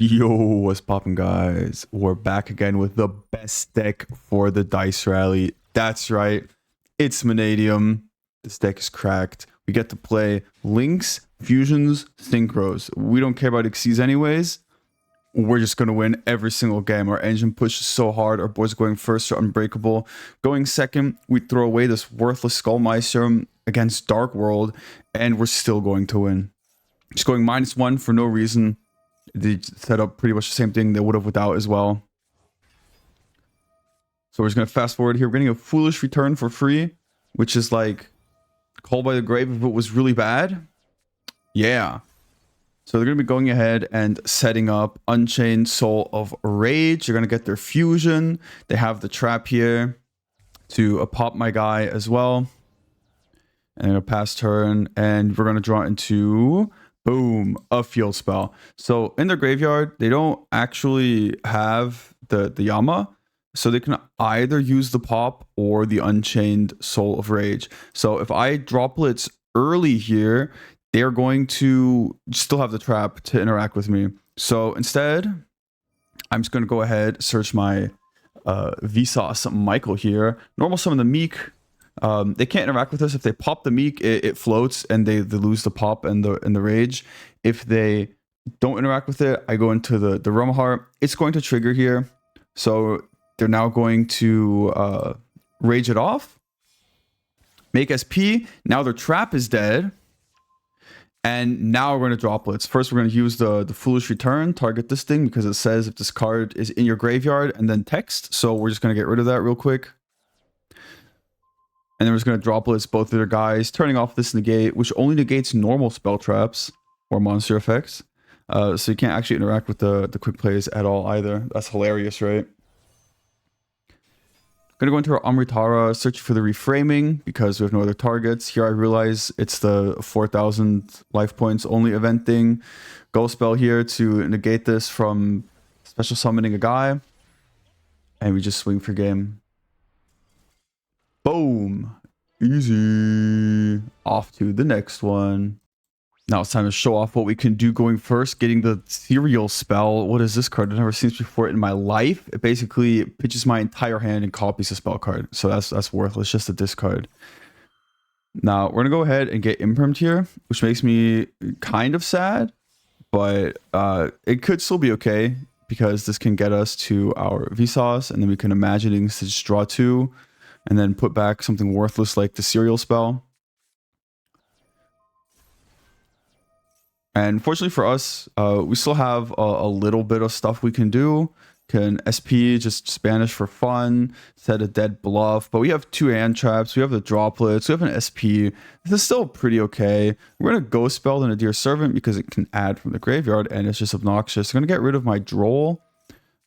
Yo, what's poppin', guys? We're back again with the best deck for the dice rally. That's right, it's Mannadium. This deck is cracked. We get to play links, fusions, synchros. We don't care about Xyz anyways. We're just gonna win every single game. Our engine pushes so hard. Our boys going first are unbreakable. Going second, we throw away this worthless Skullmeister against Dark World, and we're still going to win. Just going -1 for no reason. They set up pretty much the same thing they would have without as well. So we're just going to fast forward here. We're getting a Foolish Return for free, which is like Called by the Grave if it was really bad. Yeah. So they're going to be going ahead and setting up Unchained Soul of Rage. You're going to get their fusion. They have the trap here to pop my guy as well. And a pass turn. And we're going to draw into... boom, a field spell. So in their graveyard, they don't actually have the Yama. So they can either use the pop or the Unchained Soul of Rage. So if I drop Blitz early here, they're going to still have the trap to interact with me. So instead, I'm just going to go ahead, search my Vsauce Michael here. Normal summon the Meek. They can't interact with us. If they pop the Meek, it floats and they lose the pop and the rage. If they don't interact with it, I go into the Rumahar. It's going to trigger here. So they're now going to rage it off. Make SP. Now their trap is dead. And now we're going to drop Blitz. First, we're going to use the Foolish Return. Target this thing because it says if this card is in your graveyard and then text. So we're just going to get rid of that real quick. And then we're just going to drop Blitz both of their guys, turning off this negate, which only negates normal spell traps or monster effects. So you can't actually interact with the quick plays at all either. That's hilarious, right? Going to go into our Amritara, search for the reframing because we have no other targets. Here I realize it's the 4,000 life points only event thing. Go spell here to negate this from special summoning a guy. And we just swing for game. Boom. Easy. Off to the next one. Now it's time to show off what we can do going first. Getting the Serial spell. What is this card? I've never seen this before in my life. It basically pitches my entire hand and copies a spell card. So that's worthless. Just a discard. Now we're going to go ahead and get Impermed here, which makes me kind of sad. But it could still be okay because this can get us to our Vsauce. And then we can imagine to just draw 2. And then put back something worthless like the Serial spell. And fortunately for us, we still have a little bit of stuff we can do. Can SP, just Spanish for fun, set a dead bluff. But we have 2 hand traps, we have the droplets, we have an SP. This is still pretty okay. We're going to Ghost Spell the Nadir Servant because it can add from the graveyard and it's just obnoxious. They're going to get rid of my Droll.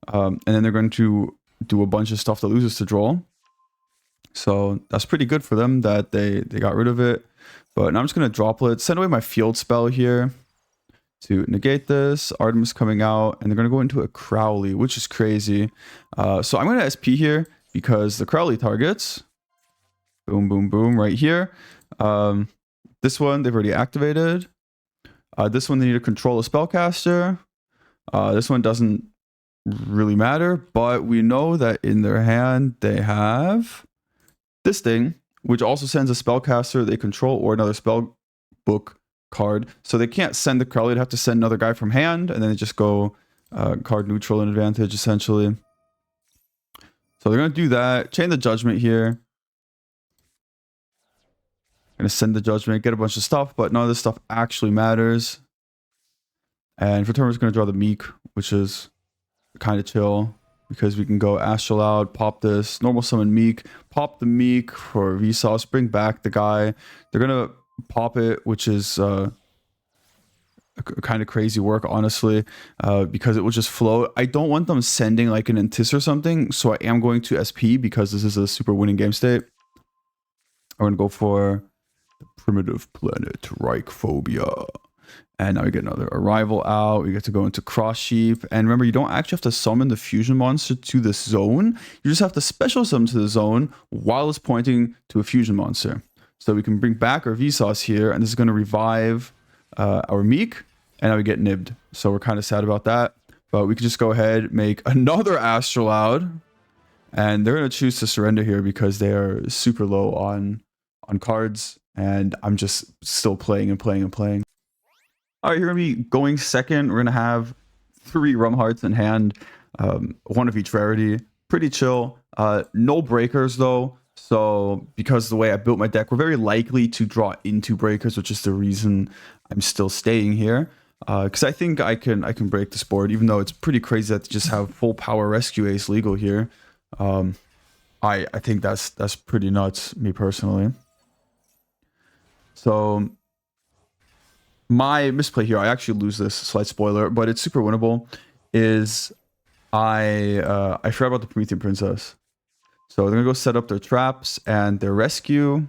And then they're going to do a bunch of stuff that loses to Droll. So that's pretty good for them that they got rid of it. But now I'm just going to Droplet, send away my field spell here to negate this. Artemis coming out, and they're going to go into a Crowley, which is crazy. So I'm going to SP here because the Crowley targets. Boom, boom, boom, right here. This one, they've already activated. This one, they need to control a spellcaster. This one doesn't really matter, but we know that in their hand, they have... this thing, which also sends a spellcaster they control or another spell book card. So they can't send the Crowley, they'd have to send another guy from hand, and then they just go card neutral and advantage, essentially. So they're going to do that. Chain the Judgment here. Going to send the Judgment, get a bunch of stuff, but none of this stuff actually matters. And for turn, we're just going to draw the Meek, which is kind of chill. Because we can go Astral out, pop this, normal summon Meek, pop the Meek for Vsauce, bring back the guy. They're going to pop it, which is kind of crazy work, honestly, because it will just float. I don't want them sending like an Antis or something, so I am going to SP because this is a super winning game state. I'm going to go for the Primitive Planet, Reichphobia. And now we get another Arrival out. We get to go into Cross Sheep. And remember, you don't actually have to summon the fusion monster to this zone. You just have to special summon to the zone while it's pointing to a fusion monster. So we can bring back our Vsauce here. And this is going to revive our Meek. And now we get nibbed. So we're kind of sad about that. But we can just go ahead, make another Astrolabe. And they're going to choose to surrender here because they are super low on cards. And I'm just still playing and playing and playing. All right, you're going to be going second. We're going to have 3 Rum Hearts in hand, 1 of each rarity. Pretty chill. No breakers, though. So because of the way I built my deck, we're very likely to draw into breakers, which is the reason I'm still staying here. Because I think I can break this board, even though it's pretty crazy that to just have full power rescue ace legal here. I think that's pretty nuts, me personally. So my misplay here, I actually lose this, slight spoiler, but it's super winnable, is I forgot about the Promethean Princess. So they're gonna go set up their traps and their rescue.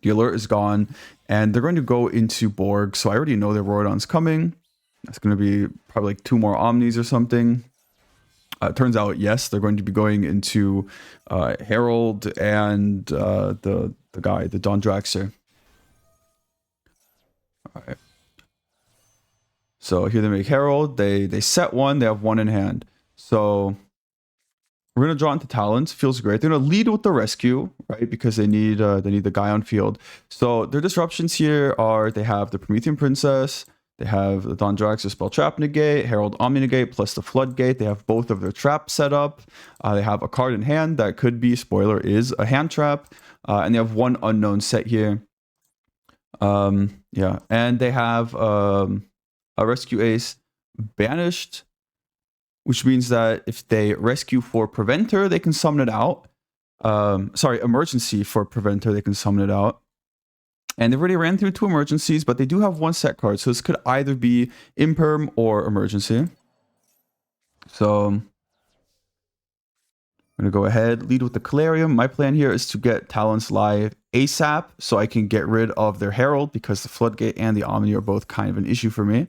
The alert is gone, and they're going to go into Borg. So I already know their Rorodon's coming. That's gonna be probably like 2 more Omnis or something. It turns out, yes, they're going to be going into Herald and the guy, the Don Draxer. All right. So here they make Herald. They set 1. They have 1 in hand. So we're gonna draw into talents. Feels great. They're gonna lead with the rescue, right? Because they need the guy on field. So their disruptions here are they have the Promethean Princess. They have the Don Draxer Spell Trap Negate, Herald Omni Negate, plus the Floodgate. They have both of their traps set up. They have a card in hand that could be, spoiler, is a hand trap. And they have 1 unknown set here. Yeah, and they have a Rescue Ace banished, which means that if they rescue for Preventer, they can summon it out. Sorry, Emergency for Preventer, they can summon it out. And they've already ran through 2 emergencies, but they do have 1 set card. So this could either be Imperm or Emergency. So I'm going to go ahead, lead with the Calarium. My plan here is to get Talents live ASAP so I can get rid of their Herald because the Floodgate and the Omni are both kind of an issue for me.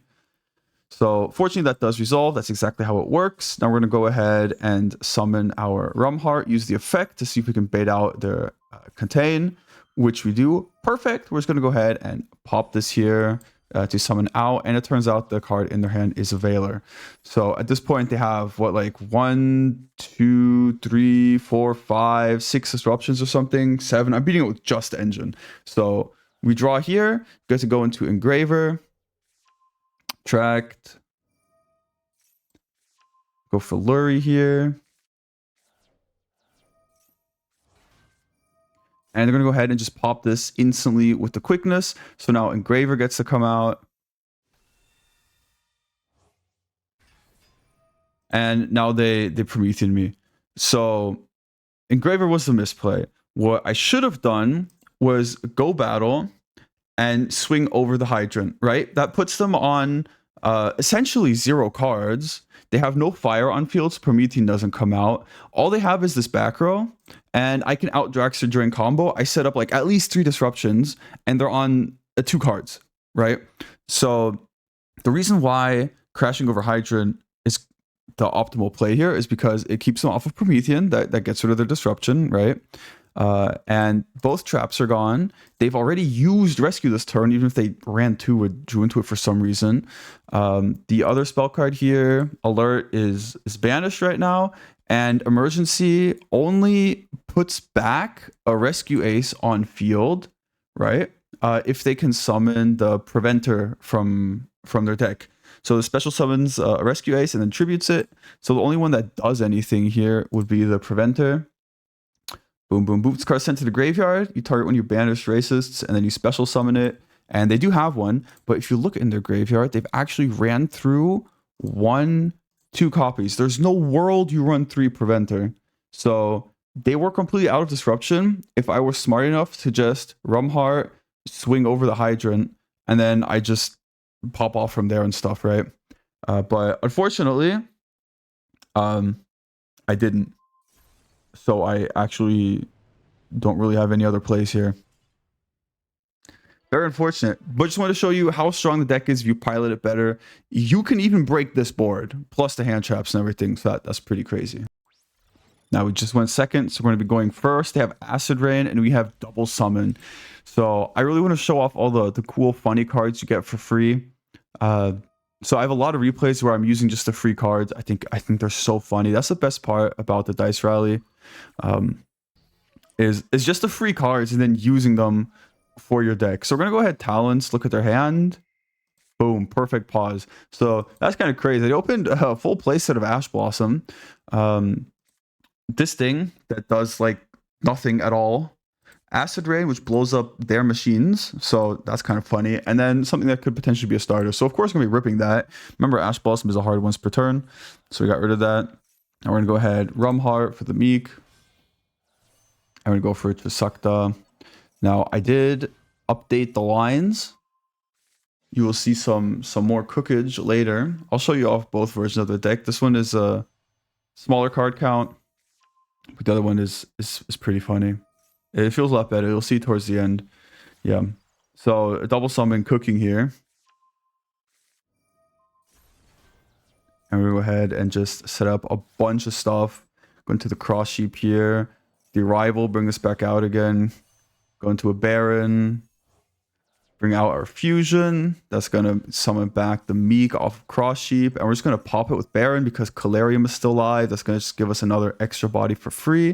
So fortunately that does resolve. That's exactly how it works. Now we're going to go ahead and summon our Rum Heart, use the effect to see if we can bait out their Contain, which we do. Perfect. We're just going to go ahead and pop this here to summon out. And it turns out the card in their hand is a Veiler. So at this point they have what, like 1, 2, 3, 4, 5, 6 disruptions or something, 7. I'm beating it with just Engine. So we draw here, get to go into Engraver. Tract. Go for Lurie here. And they're going to go ahead and just pop this instantly with the quickness. So now Engraver gets to come out. And now they Promethean me. So Engraver was the misplay. What I should have done was go battle and swing over the Hydrant, right? That puts them on essentially 0 cards. They have no fire on field, so Promethean doesn't come out. All they have is this back row, and I can out Draxter during combo. I set up like at least 3 disruptions, and they're on 2 cards, right? So the reason why crashing over Hydrant is the optimal play here is because it keeps them off of Promethean, that gets rid of their disruption, right? And both traps are gone. They've already used Rescue this turn, even if they ran 2 or drew into it for some reason. The other spell card here, Alert, is banished right now. And Emergency only puts back a Rescue Ace on field, right? If they can summon the Preventer from their deck. So the special summons a Rescue Ace and then tributes it. So the only one that does anything here would be the Preventer. Boom, boom, boom. This card sent to the graveyard. You target when you banish racists, and then you special summon it. And they do have one, but if you look in their graveyard, they've actually ran through 1, 2 copies. There's no world you run 3 Preventer. So they were completely out of disruption. If I were smart enough to just Rum Heart, swing over the Hydrant, and then I just pop off from there and stuff, right? But unfortunately, I didn't. So I actually don't really have any other plays here. Very unfortunate. But just want to show you how strong the deck is if you pilot it better. You can even break this board, plus the hand traps and everything. So that's pretty crazy. Now we just went second, so we're going to be going first. They have Acid Rain, and we have Double Summon. So I really want to show off all the cool, funny cards you get for free. So I have a lot of replays where I'm using just the free cards. I think they're so funny. That's the best part about the dice rally. Is just the free cards and then using them for your deck. So we're gonna go ahead, talents, look at their hand. Boom, perfect pause. So that's kind of crazy. They opened a full playset of Ash Blossom. This thing that does like nothing at all. Acid Rain, which blows up their machines. So that's kind of funny. And then something that could potentially be a starter. So of course, I'm going to be ripping that. Remember, Ash Blossom is a hard once per turn. So we got rid of that. And we're going to go ahead. Rum Heart for the Meek. I'm going to go for Trisakta. Now, I did update the lines. You will see some more cookage later. I'll show you off both versions of the deck. This one is a smaller card count. But the other one is pretty funny. It feels a lot better. You'll see towards the end. Yeah. So a double summon cooking here. And we'll go ahead and just set up a bunch of stuff. Go into the cross sheep here. The Arrival, bring this back out again. Go into a Baron. Bring out our Fusion. That's going to summon back the Meek off of cross sheep. And we're just going to pop it with Baron because Calarium is still live. That's going to just give us another extra body for free.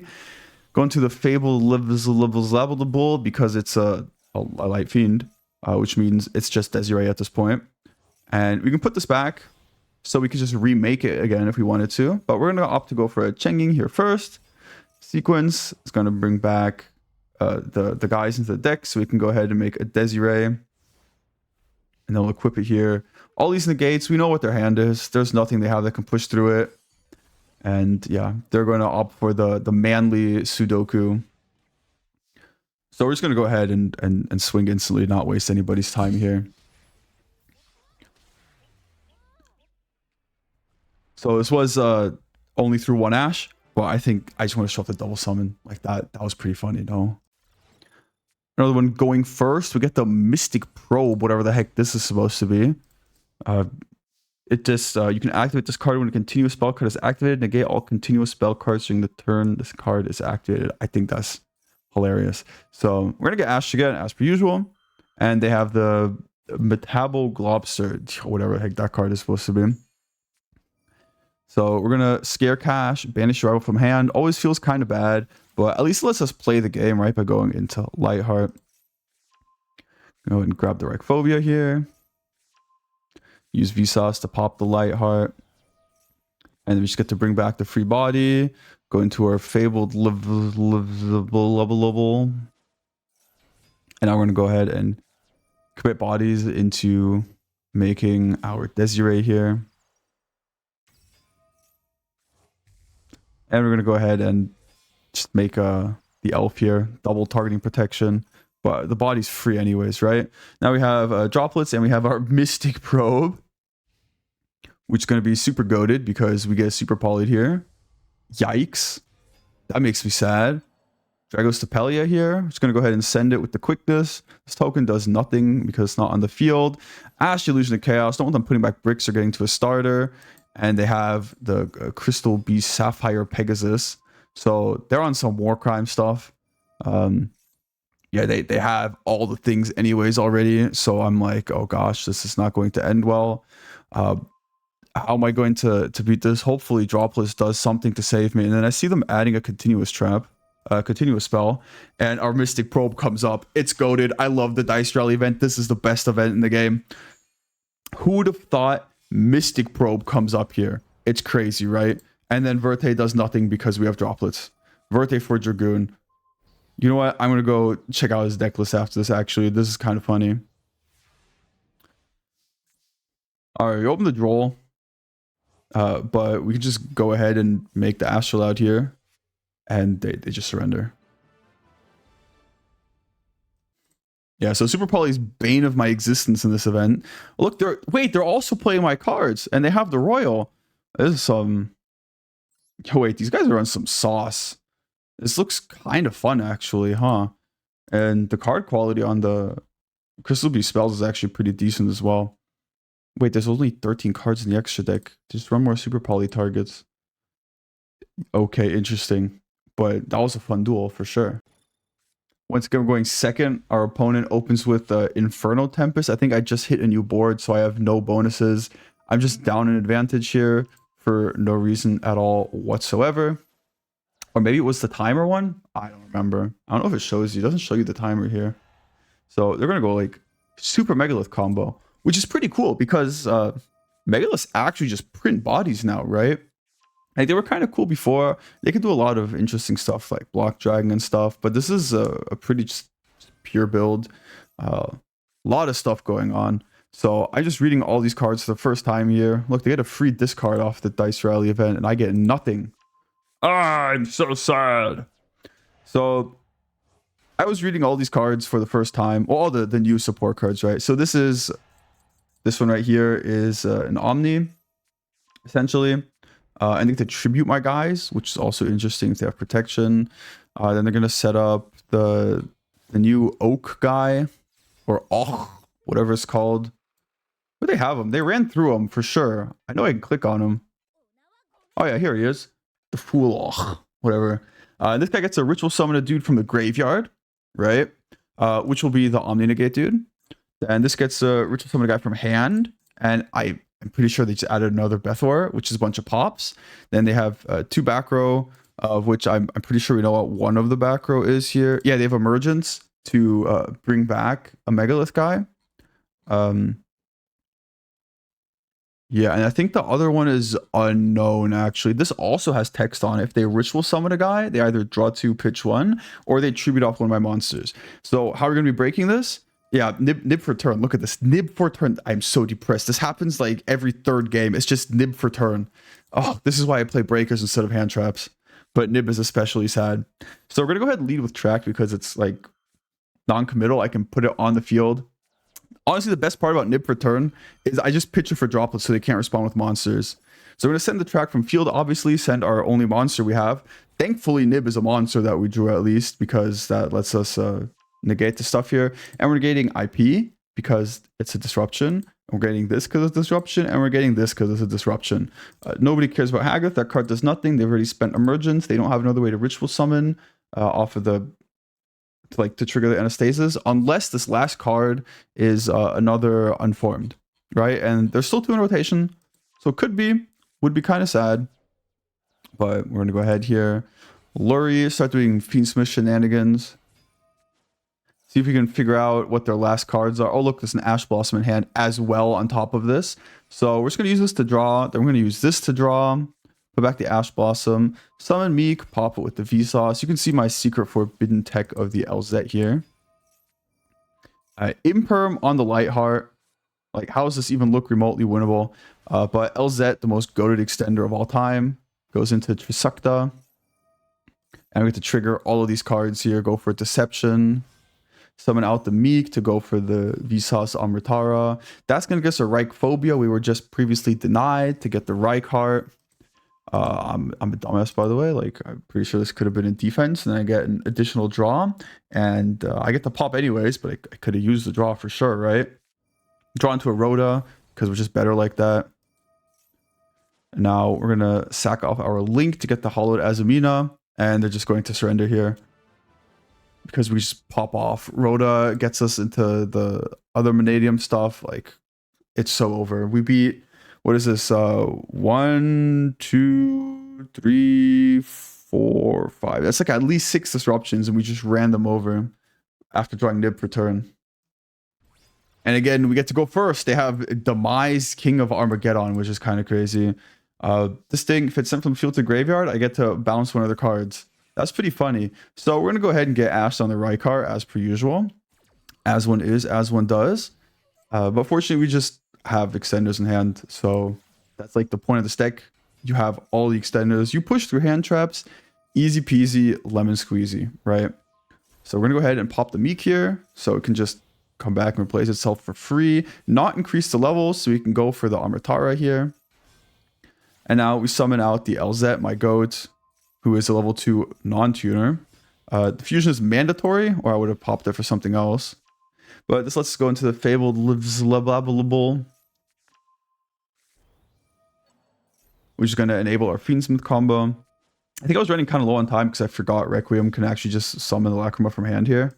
Go into the Fable Levelable because it's a Light Fiend, which means it's just Desiree at this point. And we can put this back so we can just remake it again if we wanted to. But we're going to opt to go for a Chenging here first. Sequence is going to bring back the guys into the deck so we can go ahead and make a Desiree. And then we'll equip it here. All these negates, we know what their hand is. There's nothing they have that can push through it. And yeah, they're going to opt for the manly Sudoku. So we're just going to go ahead and swing instantly, not waste anybody's time here. So this was only through one Ash. But I think I just want to show off the double summon like that. That was pretty funny, no? Another one going first. We get the Mystic Probe, whatever the heck this is supposed to be. It just, you can activate this card when a continuous spell card is activated. Negate all continuous spell cards during the turn this card is activated. I think that's hilarious. So we're going to get Ash again, as per usual. And they have the Metabo Globster, whatever the heck that card is supposed to be. So we're going to Scare Cash, Banish Rival from hand. Always feels kind of bad, but at least lets us play the game, right? By going into Lightheart. Go ahead and grab the Reichphobia here. Use Vsauce to pop the Lightheart. And then we just get to bring back the free body. Go into our Fabled level. And now we're going to go ahead and commit bodies into making our Desiree here. And we're going to go ahead and just make the elf here. Double targeting protection. But the body's free anyways, right? Now we have droplets and we have our Mystic Probe. Which is going to be super goated because we get super polyed here. Yikes. That makes me sad. Dragos Tapelia here. Just going to go ahead and send it with the quickness. This token does nothing because it's not on the field. Ash, Illusion of Chaos. Don't want them putting back bricks or getting to a starter. And they have the Crystal Beast Sapphire Pegasus. So they're on some war crime stuff. Yeah, they have all the things anyways already. So I'm like, oh gosh, this is not going to end well. How am I going to beat this? Hopefully Dropless does something to save me. And then I see them adding a continuous trap, continuous spell, and our Mystic Probe comes up. It's goated. I love the Dice Rally event. This is the best event in the game. Who would have thought Mystic Probe comes up here? It's crazy, right? And then Verte does nothing because we have Droplets. Verte for Dragoon. You know what? I'm going to go check out his deck list after this, actually. This is kind of funny. Alright, we open the Droll. But we can just go ahead and make the Astral out here. And they just surrender. Yeah, so Super Poly's bane of my existence in this event. Look, they're also playing my cards. And they have the Royal. This is some... Oh, wait, these guys are on some sauce. This looks kind of fun, actually, huh? And the card quality on the Crystal Beast spells is actually pretty decent as well. Wait, there's only 13 cards in the extra deck. Just run more Super Poly targets. Okay, interesting. But that was a fun duel for sure. Once again, we're going second. Our opponent opens with Inferno Tempest. I think I just hit a new board, so I have no bonuses. I'm just down an advantage here for no reason at all whatsoever. Or maybe it was the timer one. I don't remember. I don't know if it shows you. It doesn't show you the timer here. So they're going to go like super megalith combo, which is pretty cool because megaliths actually just print bodies now, right? Like they were kind of cool before. They could do a lot of interesting stuff like block dragging and stuff, but this is a pretty just pure build. A lot of stuff going on. So I'm just reading all these cards for the first time here. Look, they get a free discard off the Dice Rally event, and I get nothing. Ah, I'm so sad. So I was reading all these cards for the first time. All the new support cards, right? So this one right here is an Omni, essentially. I think to tribute my guys, which is also interesting if they have protection. Then they're gonna set up the new Oak guy, or whatever it's called. Where they have them? They ran through them for sure. I know I can click on him. Oh yeah, here he is. The Fool, whatever. This guy gets a ritual summon a dude from the graveyard, right? Which will be the Omni Negate dude. And this gets a ritual summon a guy from hand, and I'm pretty sure they just added another Bethor, which is a bunch of pops. Then they have 2 back row, of which I'm pretty sure we know what one of the back row is here. Yeah, they have Emergence to bring back a Megalith guy. Yeah, and I think the other one is unknown, actually. This also has text on it. If they ritual summon a guy, they either draw 2, pitch 1, or they tribute off one of my monsters. So how are we going to be breaking this? Yeah, nib for turn. Look at this. Nib for turn. I'm so depressed. This happens like every 3rd game. It's just nib for turn. Oh, this is why I play breakers instead of hand traps. But nib is especially sad. So we're going to go ahead and lead with track because it's like non-committal. I can put it on the field. Honestly, the best part about nib for turn is I just pitch it for droplets so they can't respond with monsters. So we're going to send the track from field, obviously, send our only monster we have. Thankfully, nib is a monster that we drew at least because that lets us negate the stuff here. And we're negating IP because it's a disruption. We're getting this because it's a disruption, and we're getting this because it's a disruption. Nobody cares about Haggoth. That card does nothing. They've already spent Emergence. They don't have another way to ritual summon off of the to trigger the Anastasis, unless this last card is another Unformed, right? And there's still 2 in rotation, so it would be kind of sad. But we're gonna go ahead here, Lurie, start doing Fiendsmith shenanigans. See if we can figure out what their last cards are. Oh, look, there's an Ash Blossom in hand as well on top of this. So we're just going to use this to draw. Then we're going to use this to draw. Put back the Ash Blossom. Summon Meek. Pop it with the Vsauce. You can see my secret forbidden tech of the LZ here. Imperm on the Lightheart. Like, how does this even look remotely winnable? But LZ, the most goated extender of all time, goes into Trisukta. And we get to trigger all of these cards here. Go for Deception. Summon out the Meek to go for the Vsauce Amritara. That's going to get us a Reich Phobia. We were just previously denied to get the Reichheart. I'm a dumbass, by the way. Like, I'm pretty sure this could have been in defense. And I get an additional draw. And I get the pop anyways, but I could have used the draw for sure, right? Draw into a Rhoda because we're just better like that. And now we're going to sack off our Link to get the Hollowed Azumina. And they're just going to surrender here, because we just pop off. Rhoda gets us into the other Mannadium stuff. Like, it's so over. We beat, what is this? 1, 2, 3, 4, 5. That's like at least 6 disruptions, and we just ran them over after drawing nib per turn. And again, we get to go first. They have Demise, King of Armageddon, which is kind of crazy. This thing, if it's sent from field to graveyard, I get to bounce one of the cards. That's pretty funny. So we're going to go ahead and get Ash on the Reichheart as per usual. As one is, as one does. But fortunately, we just have extenders in hand. So that's like the point of this deck. You have all the extenders. You push through hand traps. Easy peasy, lemon squeezy, right? So we're going to go ahead and pop the Meek here. So it can just come back and replace itself for free. Not increase the levels, so we can go for the Amritara here. And now we summon out the LZ, my goat, who is a level 2 non-tuner. The fusion is mandatory, or I would have popped it for something else. But this lets us go into the Fabled Livable, which is going to enable our Fiendsmith combo. I think I was running kind of low on time because I forgot Requiem can actually just summon the Lacrima from hand here.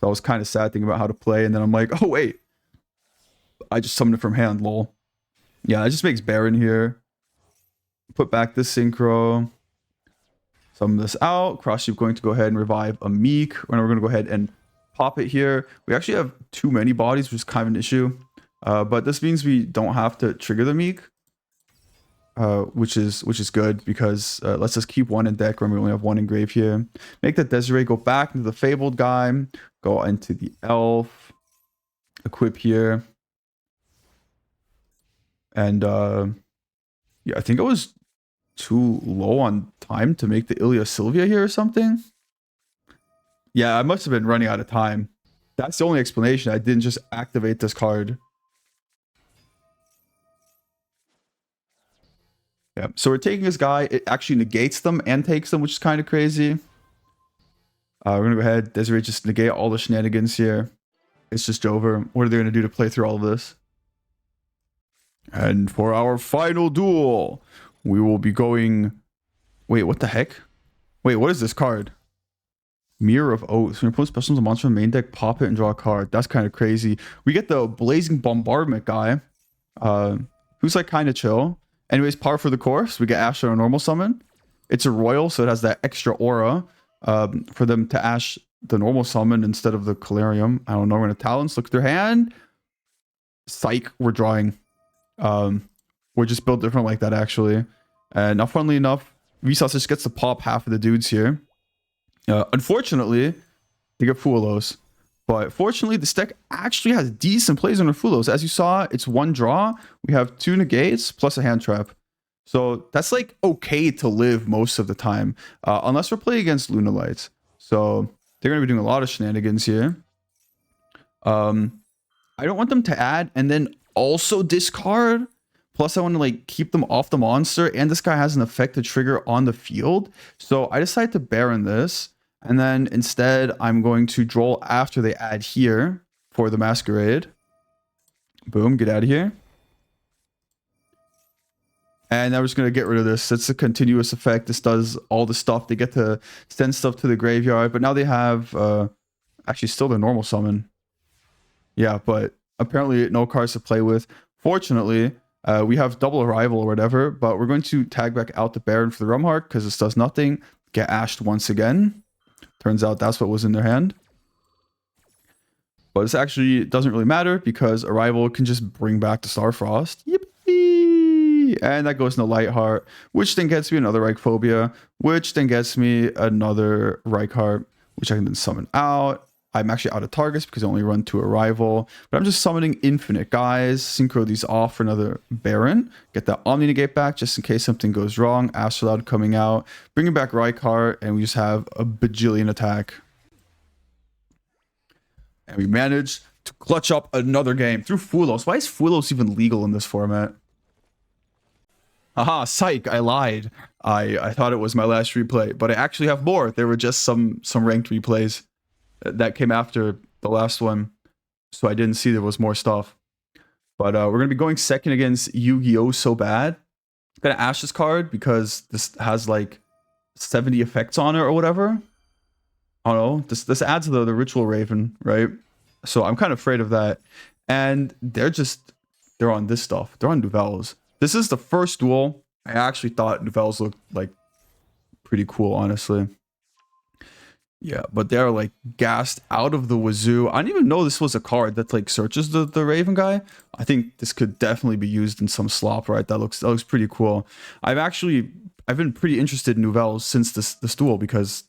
So I was kind of sad thinking about how to play, and then I'm like, oh wait, I just summoned it from hand, lol. Yeah, it just makes Baron here. Put back the Synchro. Summon this out. Cross going to go ahead and revive a Meek. And we're going to go ahead and pop it here. We actually have too many bodies, which is kind of an issue. But this means we don't have to trigger the Meek. Which is good because let's just keep one in deck. Remember, we only have one in grave here. Make the Desiree go back into the Fabled guy. Go into the Elf. Equip here. And yeah, I think I was too low on time to make the Ilya Sylvia here or something. Yeah, I must have been running out of time. That's the only explanation. I didn't just activate this card. Yeah, so we're taking this guy. It actually negates them and takes them, which is kind of crazy. We're going to go ahead. Desiree just negate all the shenanigans here. It's just over. What are they going to do to play through all of this? And for our final duel, we will be going... Wait, what the heck? Wait, what is this card? Mirror of Oaths. When you put specials on monster in the main deck, pop it and draw a card. That's kind of crazy. We get the Blazing Bombardment guy, who's like kind of chill. Anyways, par for the course. We get Ash on a normal summon. It's a royal, so it has that extra aura for them to Ash the normal summon instead of the Calarium. I don't know. We're going to Talons. Look at their hand. Psych. We're drawing. We're just built different like that, actually. And now, funnily enough, Vsauce just gets to pop half of the dudes here. Unfortunately, they get Fuelos. But fortunately, this deck actually has decent plays on our Fuelos. As you saw, it's one draw. We have 2 negates plus a hand trap. So that's like okay to live most of the time. Unless we're playing against Lunalights. So they're going to be doing a lot of shenanigans here. I don't want them to add and then also discard. Plus, I want to like keep them off the monster. And this guy has an effect to trigger on the field. So I decided to Baron this. And then instead, I'm going to draw after they add here for the Masquerade. Boom, get out of here. And I'm just going to get rid of this. It's a continuous effect. This does all the stuff. They get to send stuff to the graveyard. But now they have actually still the normal summon. Yeah, but apparently no cards to play with. Fortunately, we have double arrival or whatever. But we're going to tag back out the Baron for the Rumheart because this does nothing. Get ashed once again. Turns out that's what was in their hand. But this actually doesn't really matter because Arrival can just bring back the Starfrost. Yippee! And that goes into Lightheart, which then gets me another Reichphobia, which then gets me another Reichheart, which I can then summon out. I'm actually out of targets because I only run 2 Arrival. But I'm just summoning infinite guys. Synchro these off for another Baron. Get that Omni Negate back just in case something goes wrong. Astrolabe coming out. Bringing back Reichheart. And we just have a bajillion attack. And we managed to clutch up another game through Fuelos. Why is Fuelos even legal in this format? Haha, psych, I lied. I thought it was my last replay. But I actually have more. There were just some ranked replays that came after the last one, so I didn't see there was more stuff. But we're going to be going second against Yu-Gi-Oh! So bad. I'm going to ash this card because this has like 70 effects on it or whatever. I don't know. This adds the Ritual Raven, right? So I'm kind of afraid of that. And they're on this stuff. They're on Nouvelles. This is the first duel. I actually thought Nouvelles looked like pretty cool, honestly. Yeah, but they're like gassed out of the wazoo. I didn't even know this was a card that like searches the Raven guy. I think this could definitely be used in some slop, right? That looks pretty cool. I've been pretty interested in Nouvelles since this duel because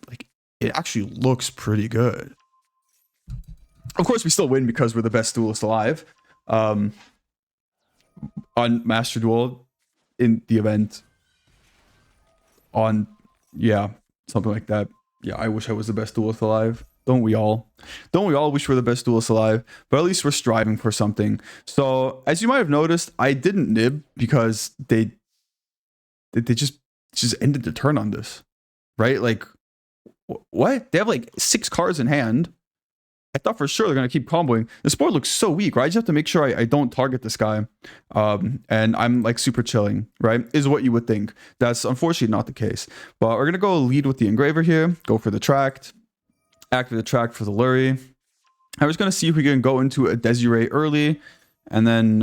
like it actually looks pretty good. Of course, we still win because we're the best duelist alive. On Master Duel in the event. Yeah, something like that. Yeah, I wish I was the best duelist alive. Don't we all? Don't we all wish we're the best duelist alive? But at least we're striving for something. So, as you might have noticed, I didn't nib because they just ended the turn on this. Right? Like, what? They have like 6 cards in hand. I thought for sure they're going to keep comboing. This board looks so weak, right? I just have to make sure I don't target this guy. And I'm like super chilling, right? Is what you would think. That's unfortunately not the case. But we're going to go lead with the Engraver here. Go for the Tract. Activate the Tract for the Lurie. I was going to see if we can go into a Desiree early. And then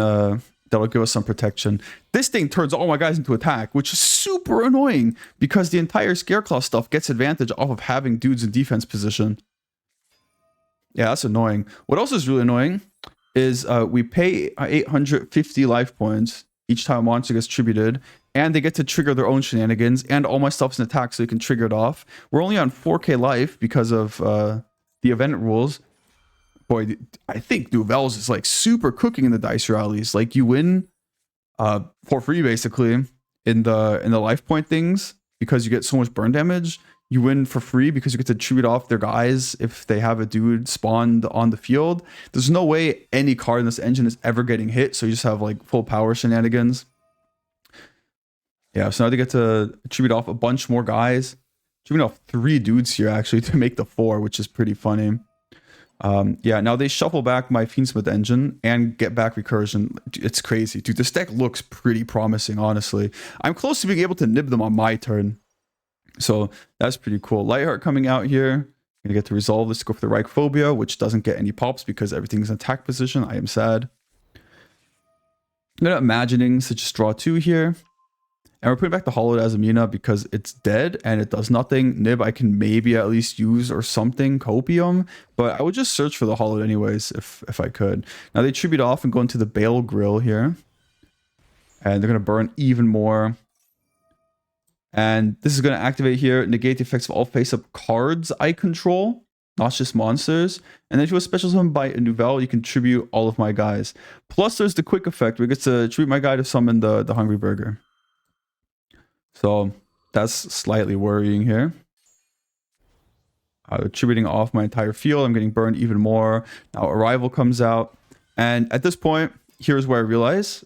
That'll give us some protection. This thing turns all my guys into attack, which is super annoying because the entire Scareclaw stuff gets advantage off of having dudes in defense position. Yeah, that's annoying. What else is really annoying is we pay 850 life points each time a monster gets tributed, and they get to trigger their own shenanigans, and all my stuff's an attack so they can trigger it off. We're only on 4k life because of the event rules. Boy, I think Duvel's is like super cooking in the dice rallies. Like you win for free basically in the life point things because you get so much burn damage. You win for free because you get to tribute off their guys if they have a dude spawned on the field. There's no way any card in this engine is ever getting hit, so you just have like full power shenanigans. Yeah, so now they get to tribute off a bunch more guys. Tribute off 3 dudes here actually to make the 4, which is pretty funny. Yeah, now they shuffle back my Fiendsmith engine and get back recursion. It's crazy, dude. This deck looks pretty promising, honestly. I'm close to being able to nib them on my turn. So that's pretty cool. Lightheart coming out here. I'm gonna get to resolve this, go for the Reichphobia, which doesn't get any pops because everything's in attack position. I am sad. I'm gonna imagining to just draw 2 here. And we're putting back the Hollowed Azamina because it's dead and it does nothing. Nib I can maybe at least use or something. Copium. But I would just search for the Hollowed anyways if I could. Now they tribute off and go into the Bale Grill here. And they're gonna burn even more. And this is going to activate here, negate the effects of all face-up cards I control, not just monsters. And then if you have a special summon by a Nouvelle, you can tribute all of my guys. Plus, there's the quick effect, where it gets to tribute my guy to summon the Hungry Burger. So that's slightly worrying here. Tributing off my entire field. I'm getting burned even more. Now Arrival comes out. And at this point, here's where I realize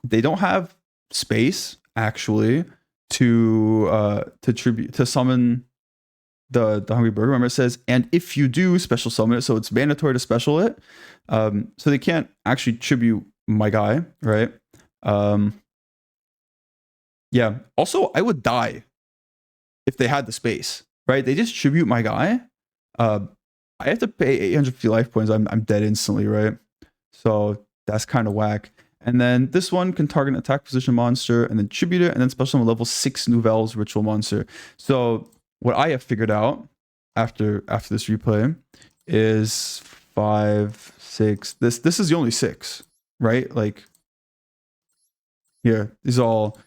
they don't have space, actually, to summon the Hungry Burger. Remember, it says, and if you do special summon it, so it's mandatory to special it. So they can't actually tribute my guy, right? Yeah. Also, I would die if they had the space, right? They just tribute my guy. I have to pay 850 life points. I'm dead instantly, right? So that's kind of whack. And then this one can target an attack position monster and then tribute it, and then special summon level 6 Nouvelle's ritual monster. So what I have figured out after this replay is 5, 6. This is the only 6, right? Like here, these are all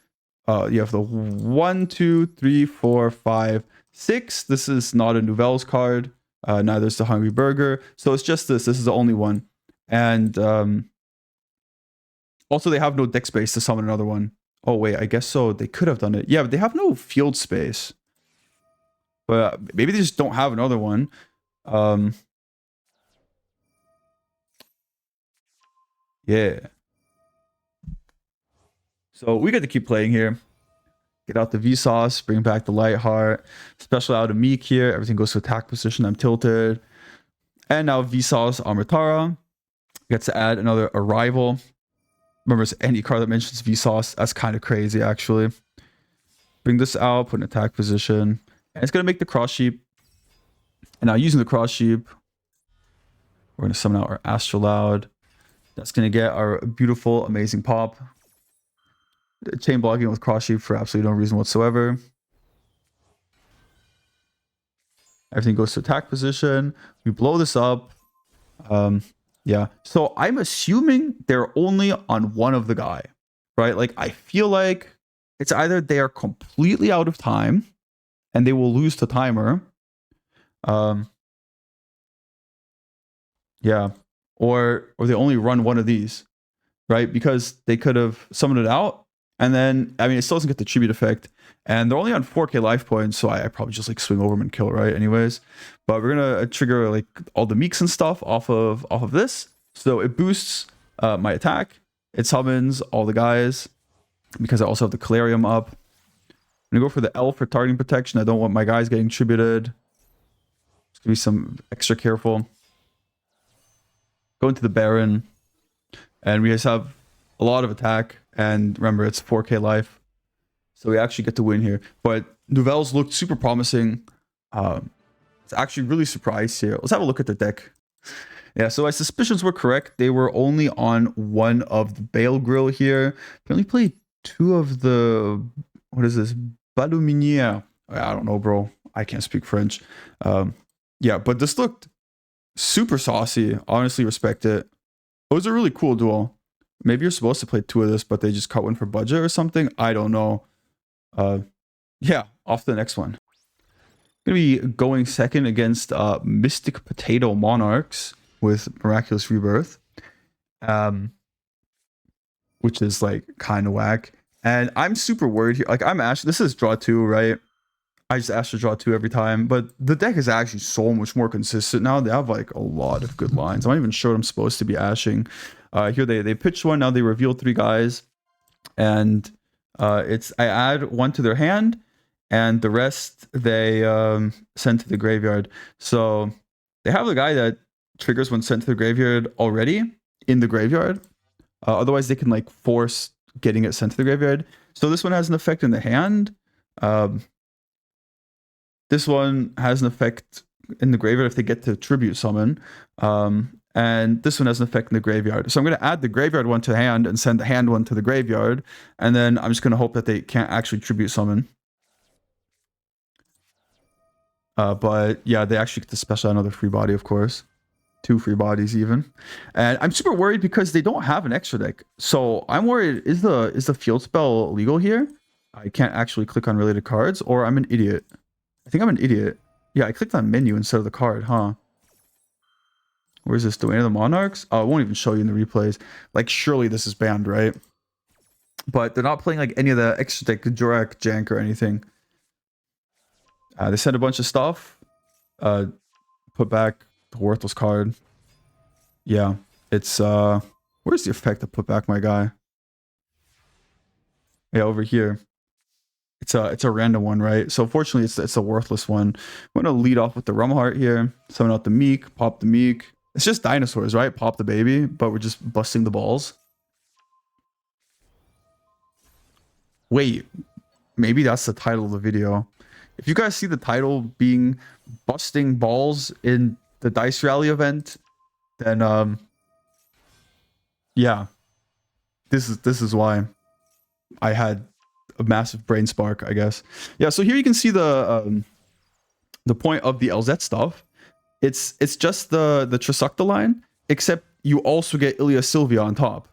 you have the 1, 2, 3, 4, 5, 6. This is not a Nouvelle's card. Neither is the Hungry Burger. So it's just this. This is the only one. And also, they have no deck space to summon another one. Oh, wait, I guess so. They could have done it. Yeah, but they have no field space. But maybe they just don't have another one. Yeah. So we get to keep playing here. Get out the Vsauce, bring back the Lightheart. Special out of Meek here. Everything goes to attack position. I'm tilted. And now Vsauce Amritara. Gets to add another Arrival. Remember, it's any card that mentions Vsauce. That's kind of crazy, actually. Bring this out, put in attack position. And it's going to make the Cross Sheep. And now using the Cross Sheep, we're going to summon out our Astrolaud. That's going to get our beautiful, amazing pop. Chain blocking with Cross Sheep for absolutely no reason whatsoever. Everything goes to attack position. We blow this up. Yeah. So I'm assuming they're only on one of the guy, right? Like, I feel like it's either they are completely out of time and they will lose to timer. Yeah. Or they only run one of these, right? Because they could have summoned it out. And then, I mean, it still doesn't get the tribute effect. And they're only on 4k life points, so I probably just like swing over them and kill it, right? Anyways. But we're gonna trigger like all the Meeks and stuff off of this. So it boosts my attack. It summons all the guys because I also have the Calarium up. I'm gonna go for the Elf for targeting protection. I don't want my guys getting tributed. Just gonna be some extra careful. Go into the Baron. And we just have a lot of attack. And remember, it's 4k life. So we actually get to win here. But Nouvelle's looked super promising. It's actually really surprised here. Let's have a look at the deck. Yeah, so my suspicions were correct. They were only on one of the Bale Grill here. They only played two of the, what is this? Baluminier. I don't know, bro. I can't speak French. Yeah, but this looked super saucy. Honestly, respect it. It was a really cool duel. Maybe you're supposed to play two of this, but they just cut one for budget or something. I don't know. Yeah, off to the next one. Gonna be going second against Mystic Potato Monarchs with Miraculous Rebirth, which is like kind of whack. And I'm super worried here. Like I'm actually, this is draw two, right? I just asked to draw two every time, but the deck is actually so much more consistent now. They have like a lot of good lines. I'm not even sure what I'm supposed to be ashing. Here they pitched one. Now they revealed three guys, and it's I add one to their hand, and the rest they send to the graveyard. So they have the guy that triggers when sent to the graveyard already in the graveyard. Otherwise, they can like force getting it sent to the graveyard. So this one has an effect in the hand. This one has an effect in the graveyard if they get to tribute summon. And this one has an effect in the graveyard. So I'm going to add the graveyard one to hand and send the hand one to the graveyard. And then I'm just going to hope that they can't actually tribute summon. But yeah, they actually get to special another free body, of course. 2 free bodies even. And I'm super worried because they don't have an extra deck. So I'm worried, is the field spell legal here? I can't actually click on related cards, or I'm an idiot. I think I'm an idiot. Yeah, I clicked on menu instead of the card, huh? Where's this? Domain of the Monarchs? Oh, it won't even show you in the replays. Like, surely this is banned, right? But they're not playing like any of the extra deck, Jorak, Jank, or anything. They sent a bunch of stuff. Put back the worthless card. Yeah, it's where's the effect to put back my guy? Yeah, over here. It's a random one, right? So fortunately, it's a worthless one. I'm gonna lead off with the Rumheart here. Summon out the Meek, pop the Meek. It's just dinosaurs, right? Pop the baby, but we're just busting the balls. Wait, maybe that's the title of the video. If you guys see the title being busting balls in the Dice Rally event, then yeah, this is why I had a massive brain spark, I guess. Yeah, so here you can see the point of the LZ stuff. It's just the Trisukta line, except you also get Ilya Sylvia on top.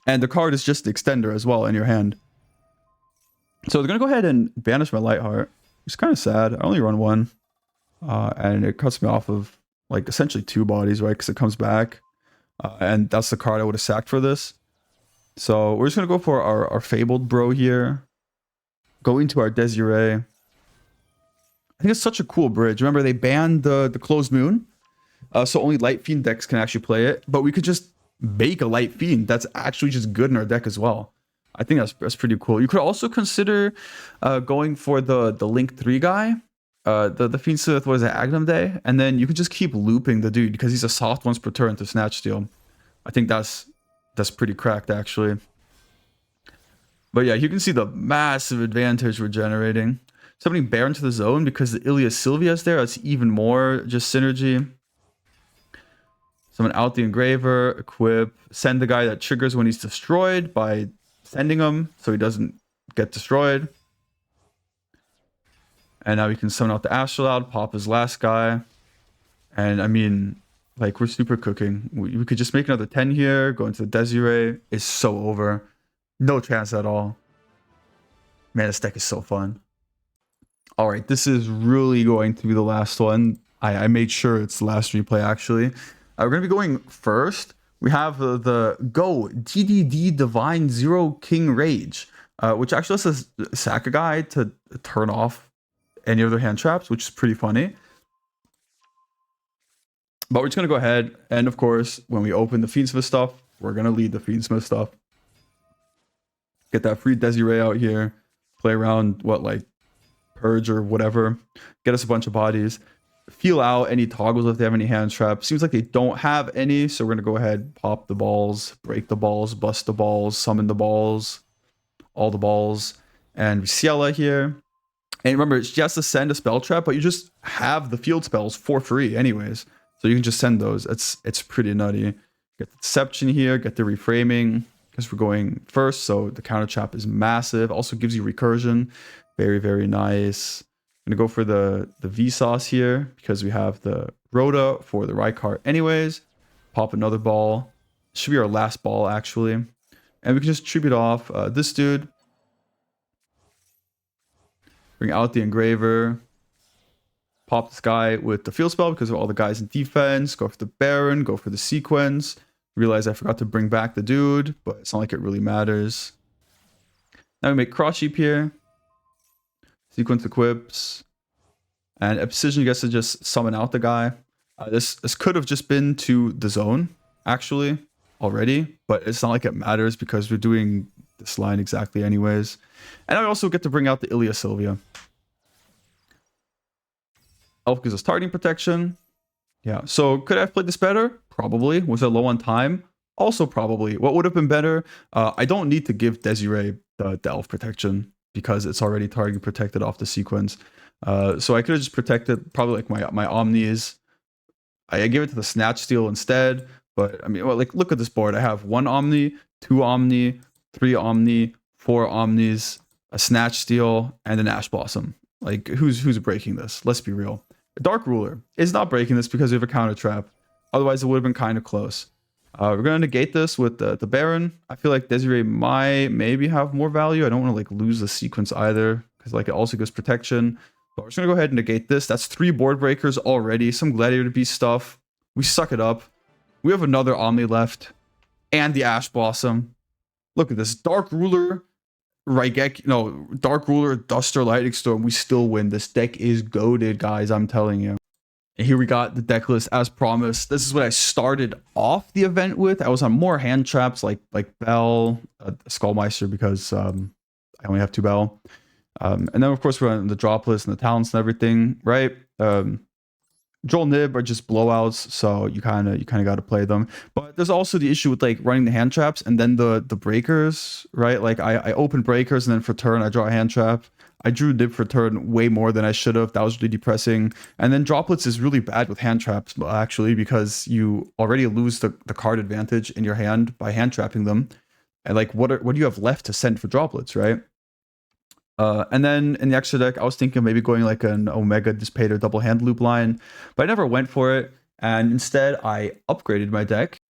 And the card is just the extender as well in your hand. So they're gonna go ahead and banish my Lightheart. It's kind of sad. I only run one. And it cuts me off of like essentially 2 bodies, right? Because it comes back. And that's the card I would have sacked for this. So we're just going to go for our Fabled Bro here. Go into our Desiree. I think it's such a cool bridge. Remember, they banned the Closed Moon. So only Light Fiend decks can actually play it. But we could just make a Light Fiend that's actually just good in our deck as well. I think that's pretty cool. You could also consider going for the Link 3 guy. The Fiend Smith was at Agnum Day. And then you could just keep looping the dude because he's a soft once per turn to Snatch Steal. I think that's pretty cracked, actually. But yeah, you can see the massive advantage we're generating. Summoning Baron to the zone because the Ilya Sylvia is there. That's even more just synergy. Summon out the Engraver, equip, send the guy that triggers when he's destroyed by sending him so he doesn't get destroyed. And now we can summon out the Astrolabe, pop his last guy. And I mean, like, we're super cooking. We could just make another 10 here, go into the Desiree. It's so over. No chance at all. Man, this deck is so fun. All right, this is really going to be the last one. I made sure it's the last replay, actually. We're going to be going first. We have the Go DDD Divine Zero King Rage, which actually lets us sack a guy to turn off any of their hand traps, which is pretty funny. But we're just going to go ahead. And of course, when we open the Fiendsmith stuff, we're going to lead the Fiendsmith stuff. Get that free Desiree out here. Play around, what, like Purge or whatever. Get us a bunch of bodies. Feel out any toggles if they have any hand traps. Seems like they don't have any. So we're going to go ahead, pop the balls, break the balls, bust the balls, summon the balls, all the balls. And Ciela here. And remember, she has to send a spell trap, but you just have the field spells for free anyways. So you can just send those. It's pretty nutty. Get the deception here, get the reframing, because we're going first, so the counter trap is massive. Also gives you recursion. Very, very nice. I'm gonna go for the Vsauce here because we have the Rhoda for the Rykar anyways. Pop another ball. Should be our last ball actually. And we can just tribute off this dude. Bring out the Engraver. Pop this guy with the field spell because of all the guys in defense. Go for the Baron, go for the sequence. Realize I forgot to bring back the dude, but it's not like it really matters. Now we make cross sheep here. Sequence equips. And Precision gets to just summon out the guy. This could have just been to the zone, actually, already. But it's not like it matters because we're doing this line exactly anyways. And I also get to bring out the Ilya Sylvia. Elf gives us targeting protection. Yeah, so could I have played this better? Probably. Was it low on time? Also probably. What would have been better? I don't need to give Desiree the elf protection because it's already target protected off the sequence. So I could have just protected probably like my Omnis. I give it to the Snatch Steal instead. But I mean, well, like look at this board. I have 1 Omni, 2 Omni, 3 Omni, 4 Omnis, a Snatch Steal, and an Ash Blossom. Like who's breaking this? Let's be real. Dark Ruler is not breaking this because we have a counter trap. Otherwise, it would have been kind of close. We're going to negate this with the Baron. I feel like Desiree might maybe have more value. I don't want to like lose the sequence either because like it also gives protection. But we're just going to go ahead and negate this. That's 3 board breakers already. Some Gladiator Beast stuff. We suck it up. We have another Omni left. And the Ash Blossom. Look at this. Dark Ruler, Raigeki, no, Dark Ruler, Duster, Lightning Storm. We still win. This deck is goated, guys. I'm telling you. And here we got the deck list as promised. This is what I started off the event with. I was on more hand traps like Bell, Skullmeister because I only have 2 Bell. And then of course we're on the drop list and the talents and everything, right? Joel Nib are just blowouts, so you kind of got to play them. But there's also the issue with like running the hand traps and then the breakers, right? Like I open breakers and then for turn I draw a hand trap. I drew Nib for turn way more than I should have. That was really depressing. And then droplets is really bad with hand traps actually because you already lose the card advantage in your hand by hand trapping them. And like what do you have left to send for droplets, right? And then in the extra deck, I was thinking maybe going like an Omega Dissipator double hand loop line, but I never went for it. And instead, I upgraded my deck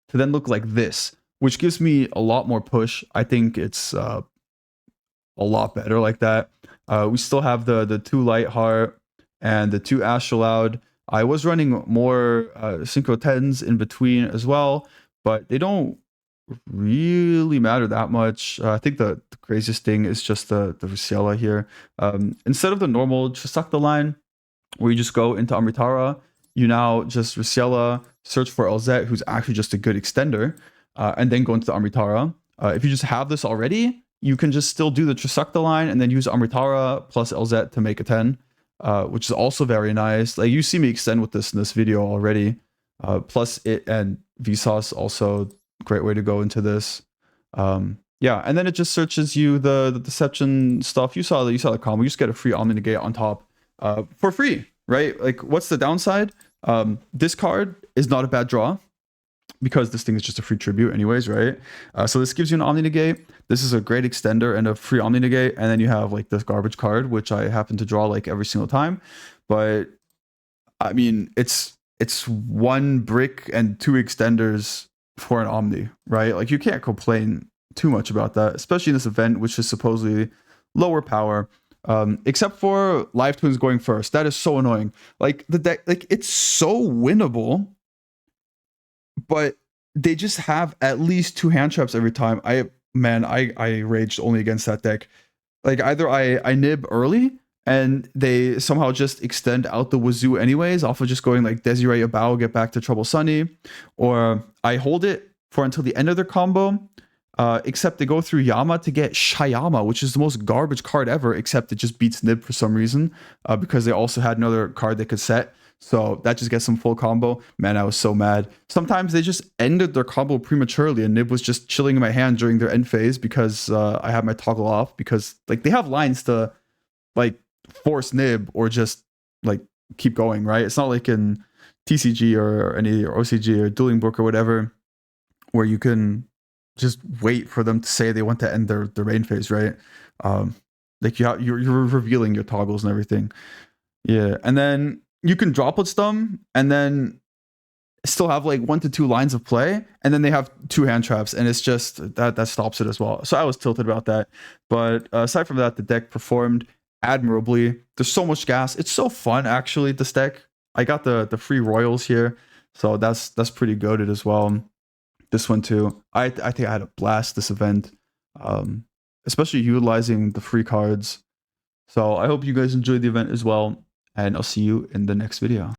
to then look like this, which gives me a lot more push. I think it's a lot better like that. We still have the 2 Lightheart and the 2 Astrolaud. I was running more Synchro 10s in between as well, but they don't really matter that much. I think the craziest thing is just the Rusella here. Instead of the normal Trisakta line, where you just go into Amritara, you now just Rusella, search for LZ, who's actually just a good extender, and then go into the Amritara. If you just have this already, you can just still do the Trisakta line and then use Amritara plus LZ to make a 10, which is also very nice. Like you see me extend with this in this video already. Plus it and Vsauce also great way to go into this. Yeah, and then it just searches you the deception stuff. You saw the combo. You just get a free Omni Negate on top for free, right? Like what's the downside? This card is not a bad draw because this thing is just a free tribute anyways, right? So this gives you an Omni Negate. This is a great extender and a free Omni Negate. And then you have like this garbage card, which I happen to draw like every single time. But I mean, it's 1 brick and 2 extenders for an Omni, right? Like you can't complain too much about that, especially in this event, which is supposedly lower power. Except for Live Twins going first. That is so annoying. Like the deck, like it's so winnable, but they just have at least 2 hand traps every time. I raged only against that deck. Like either I nib early and they somehow just extend out the wazoo anyways off of just going like Desiree a bow, get back to Trouble Sunny, or I hold it for until the end of their combo, except they go through Yama to get Shayama, which is the most garbage card ever, except it just beats Nib for some reason, because they also had another card they could set. So that just gets them full combo. Man, I was so mad. Sometimes they just ended their combo prematurely and Nib was just chilling in my hand during their end phase because I had my toggle off, because like they have lines to like force Nib or just like keep going, right? It's not like in TCG or any or OCG or Dueling Book or whatever, where you can just wait for them to say they want to end their main phase, right? Like you're revealing your toggles and everything. Yeah, and then you can droplet them, and then still have like 1 to 2 lines of play, and then they have 2 hand traps, and it's just that stops it as well. So I was tilted about that, but aside from that, the deck performed admirably. There's so much gas. It's so fun actually. This deck, I got the free royals here, so that's pretty goated as well. This one too. I think I had a blast this event, especially utilizing the free cards. So I hope you guys enjoyed the event as well, and I'll see you in the next video.